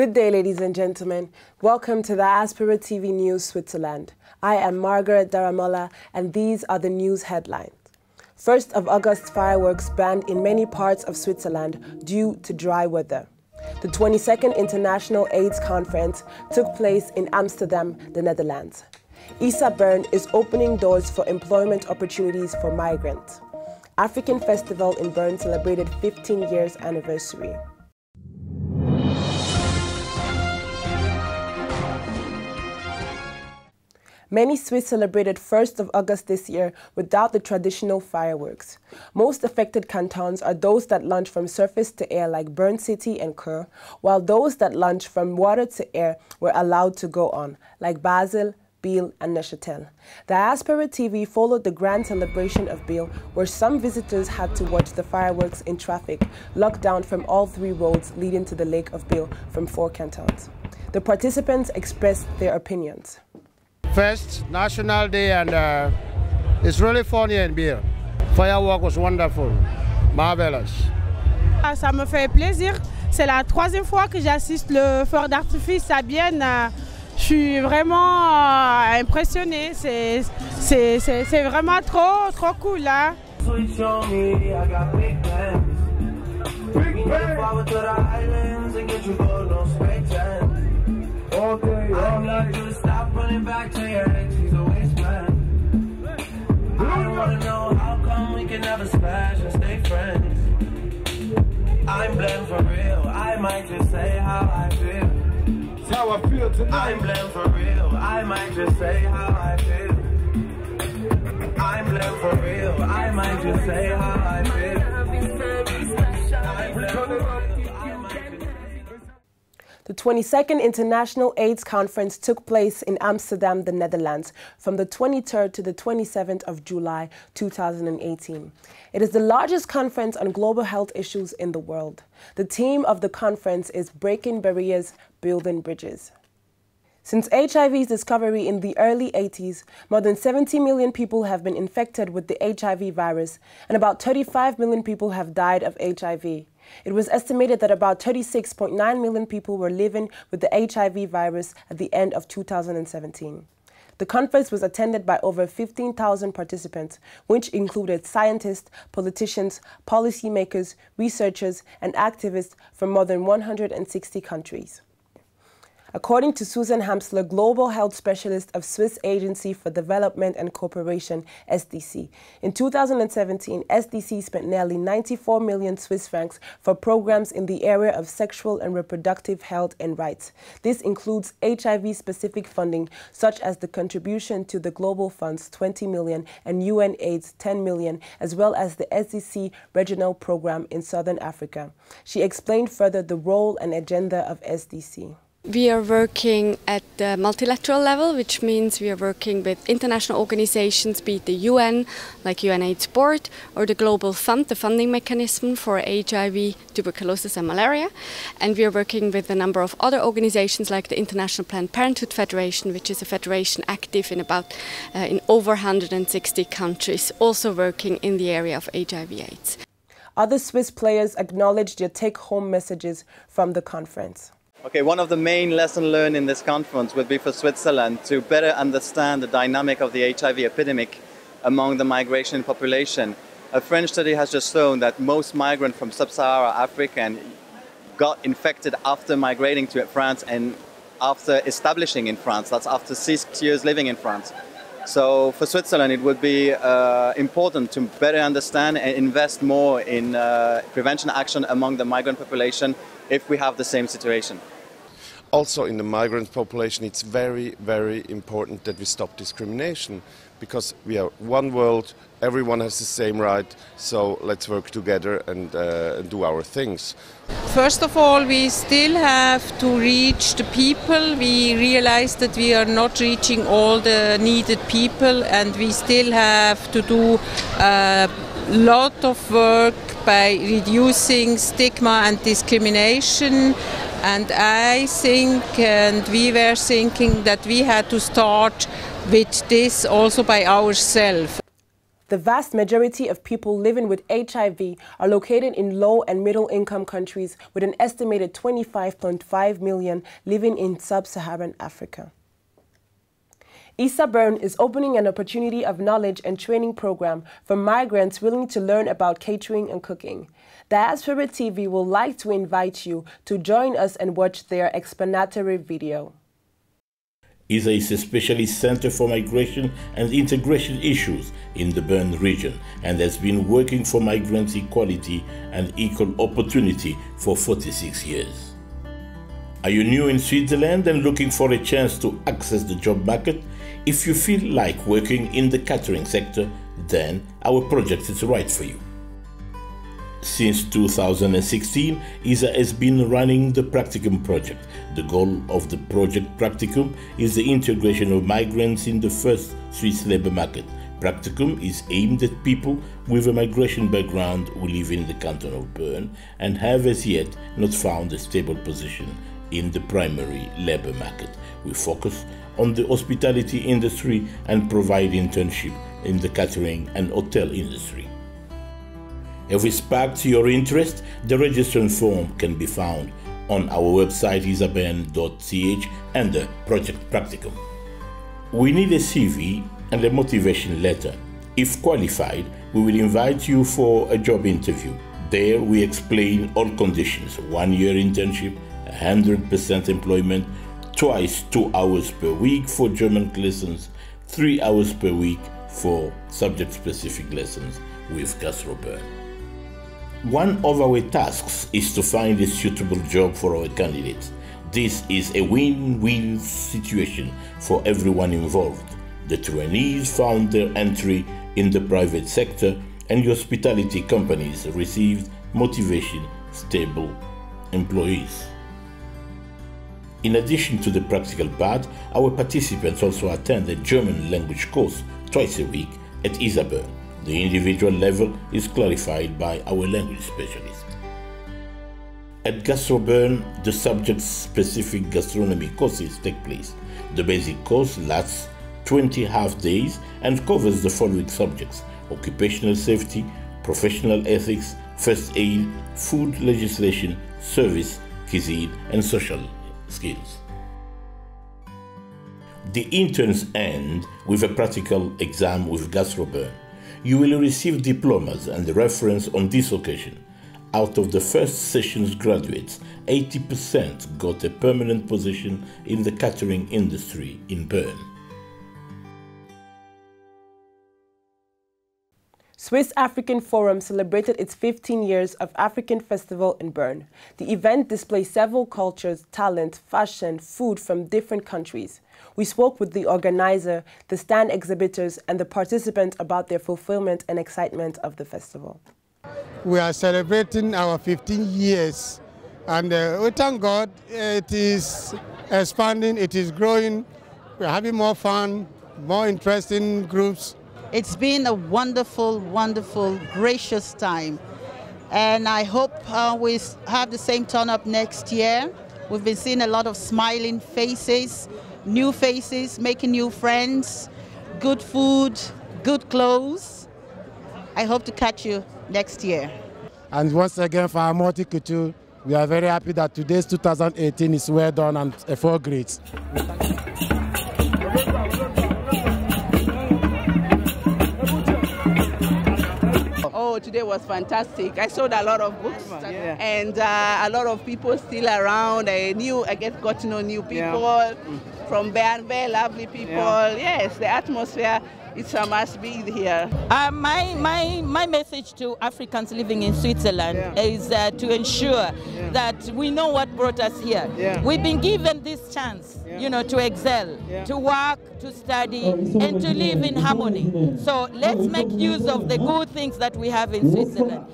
Good day, ladies and gentlemen. Welcome to the Aspera TV News Switzerland. I am Margaret Daramola, and these are the news headlines. 1st of August fireworks banned in many parts of Switzerland due to dry weather. The 22nd International AIDS Conference took place in Amsterdam, the Netherlands. ISA Bern is opening doors for employment opportunities for migrants. African Festival in Bern celebrated 15 years anniversary. Many Swiss celebrated 1st of August this year without the traditional fireworks. Most affected cantons are those that launch from surface to air like Bern City and Chur, while those that launch from water to air were allowed to go on, like Basel, Biel and Neuchâtel. The Aspera TV followed the grand celebration of Biel, where some visitors had to watch the fireworks in traffic, locked down from all 3 roads leading to the Lake of Biel from 4 cantons. The participants expressed their opinions. First National Day, and it's really fun here in Biel. Firework was wonderful, marvelous. Ça me fait plaisir. C'est la 3e fois que j'assiste le feu d'artifice à Bienne. Je suis vraiment impressionnée. C'est vraiment trop cool là. Okay, I'm like to stop running back to your ex, she's a waste man. I wanna know how come we can never smash and stay friends. I'm blamed for real, I might just say how I feel. That's how I feel tonight. I'm blamed for real, I might just say how I feel. I'm blamed for real, I might just say how I feel. I'm blamed for real, I might just. The 22nd International AIDS Conference took place in Amsterdam, the Netherlands, from the 23rd to the 27th of July 2018. It is the largest conference on global health issues in the world. The theme of the conference is Breaking Barriers, Building Bridges. Since HIV's discovery in the early 80s, more than 70 million people have been infected with the HIV virus, and about 35 million people have died of HIV. It was estimated that about 36.9 million people were living with the HIV virus at the end of 2017. The conference was attended by over 15,000 participants, which included scientists, politicians, policymakers, researchers, and activists from more than 160 countries. According to Susan Hamsler, Global Health Specialist of Swiss Agency for Development and Cooperation, SDC, in 2017, SDC spent nearly 94 million Swiss francs for programs in the area of sexual and reproductive health and rights. This includes HIV-specific funding, such as the contribution to the Global Fund's 20 million and UNAIDS 10 million, as well as the SDC regional program in Southern Africa. She explained further the role and agenda of SDC. We are working at the multilateral level, which means we are working with international organizations, be it the UN, like UNAIDS Board, or the Global Fund, the funding mechanism for HIV, tuberculosis and malaria. And we are working with a number of other organizations like the International Planned Parenthood Federation, which is a federation active in over 160 countries, also working in the area of HIV/AIDS. Other Swiss players acknowledged their take-home messages from the conference. Okay, one of the main lessons learned in this conference would be for Switzerland to better understand the dynamic of the HIV epidemic among the migration population. A French study has just shown that most migrants from sub-Saharan Africa got infected after migrating to France and after establishing in France. That's after 6 years living in France. So for Switzerland, it would be important to better understand and invest more in prevention action among the migrant population if we have the same situation. Also in the migrant population, it's very, very important that we stop discrimination, because we are one world, everyone has the same right, so let's work together and do our things. First of all, we still have to reach the people. We realize that we are not reaching all the needed people, and we still have to do a lot of work by reducing stigma and discrimination. And I think, and we were thinking, that we had to start with this also by ourselves. The vast majority of people living with HIV are located in low and middle income countries, with an estimated 25.5 million living in sub-Saharan Africa. Isa Bern is opening an opportunity of knowledge and training program for migrants willing to learn about catering and cooking. Diaspora TV will like to invite you to join us and watch their explanatory video. ISA is a specialist center for migration and integration issues in the Bern region and has been working for migrants' equality and equal opportunity for 46 years. Are you new in Switzerland and looking for a chance to access the job market? If you feel like working in the catering sector, then our project is right for you. Since 2016, ISA has been running the Practicum project. The goal of the project Practicum is the integration of migrants in the first Swiss labour market. Practicum is aimed at people with a migration background who live in the canton of Bern and have as yet not found a stable position in the primary labour market. We focus on the hospitality industry and provide internship in the catering and hotel industry. If we sparked your interest, the registration form can be found on our website isabern.ch under Project Practicum. We need a CV and a motivation letter. If qualified, we will invite you for a job interview. There we explain all conditions: 1 year internship, 100% employment, twice 2 hours per week for German lessons, 3 hours per week for subject-specific lessons with Gastro Bern. One of our tasks is to find a suitable job for our candidates. This is a win-win situation for everyone involved. The trainees found their entry in the private sector, and the hospitality companies received motivation, stable employees. In addition to the practical part, our participants also attend a German language course twice a week at ISA Bern. The individual level is clarified by our language specialist. At Gastro Bern, the subject-specific gastronomy courses take place. The basic course lasts 20 half days and covers the following subjects: occupational safety, professional ethics, first aid, food legislation, service, cuisine, and social skills. The interns end with a practical exam with Gastro Bern. You will receive diplomas and a reference on this occasion. Out of the first session's graduates, 80% got a permanent position in the catering industry in Bern. Swiss African Forum celebrated its 15 years of African Festival in Bern. The event displays several cultures, talent, fashion, food from different countries. We spoke with the organizer, the stand exhibitors, and the participants about their fulfillment and excitement of the festival. We are celebrating our 15 years, and we thank God it is expanding, it is growing, we're having more fun, more interesting groups. It's been a wonderful, wonderful, gracious time, and I hope we have the same turn up next year. We've been seeing a lot of smiling faces, making new friends, good food, good clothes. I hope to catch you next year. And once again, for our multi-culture, we are very happy that today's 2018 is well done and a 4 grades. Oh, today was fantastic. I sold a lot of books, and a lot of people still around. I got to know new people from Bern, very lovely people. Yes, the atmosphere, it's a must be here. My message to Africans living in Switzerland is to ensure that we know what brought us here. We've been given this chance, to excel, to work, to study, and to live in harmony. So let's make use of the good things that we have in Switzerland.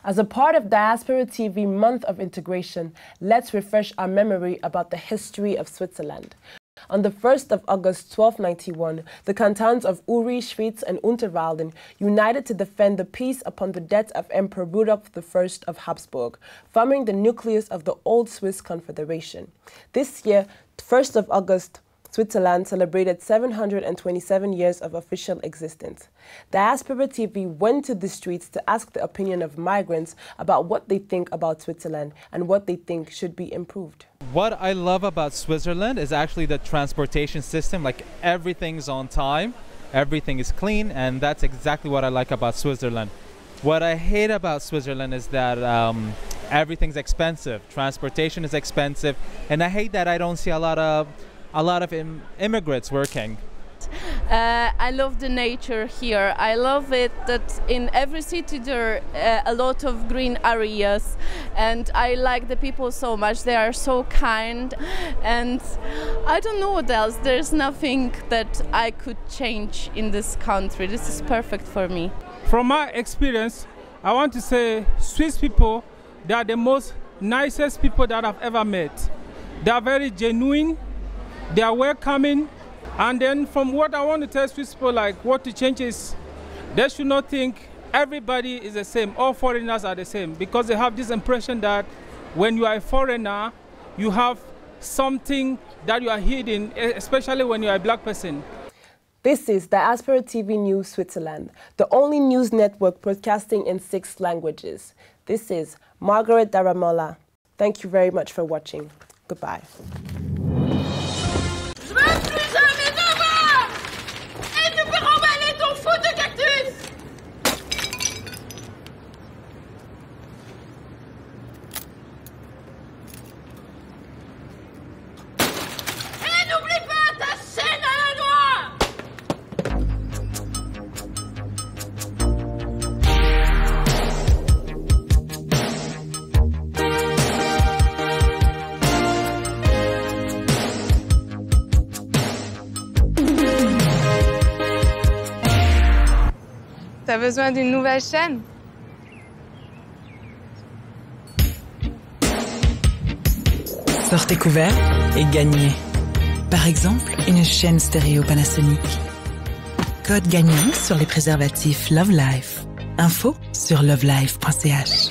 As a part of Diaspora TV Month of Integration, let's refresh our memory about the history of Switzerland. On the 1st of August 1291, the cantons of Uri, Schwyz and Unterwalden united to defend the peace upon the death of Emperor Rudolf I of Habsburg, forming the nucleus of the Old Swiss Confederation. This year, 1st of August, Switzerland celebrated 727 years of official existence. Diaspora TV went to the streets to ask the opinion of migrants about what they think about Switzerland and what they think should be improved. What I love about Switzerland is actually the transportation system. Like, everything's on time, everything is clean, and that's exactly what I like about Switzerland. What I hate about Switzerland is that everything's expensive. Transportation is expensive, and I hate that I don't see a lot of immigrants working. I love the nature here. I love it that in every city there are a lot of green areas, and I like the people so much. They are so kind, and I don't know what else. There's nothing that I could change in this country. This is perfect for me. From my experience, I want to say Swiss people, they are the most nicest people that I've ever met. They are very genuine. They are welcoming, and then from what I want to tell Swiss people, like, what to change is they should not think everybody is the same, all foreigners are the same, because they have this impression that when you are a foreigner, you have something that you are hiding, especially when you are a black person. This is Diaspora TV News Switzerland, the only news network broadcasting in 6 languages. This is Margaret Daramola. Thank you very much for watching. Goodbye. T'as besoin d'une nouvelle chaîne? Sortez couvert et gagnez. Par exemple, une chaîne stéréo Panasonic. Code gagnant sur les préservatifs Love Life. Info sur lovelife.ch.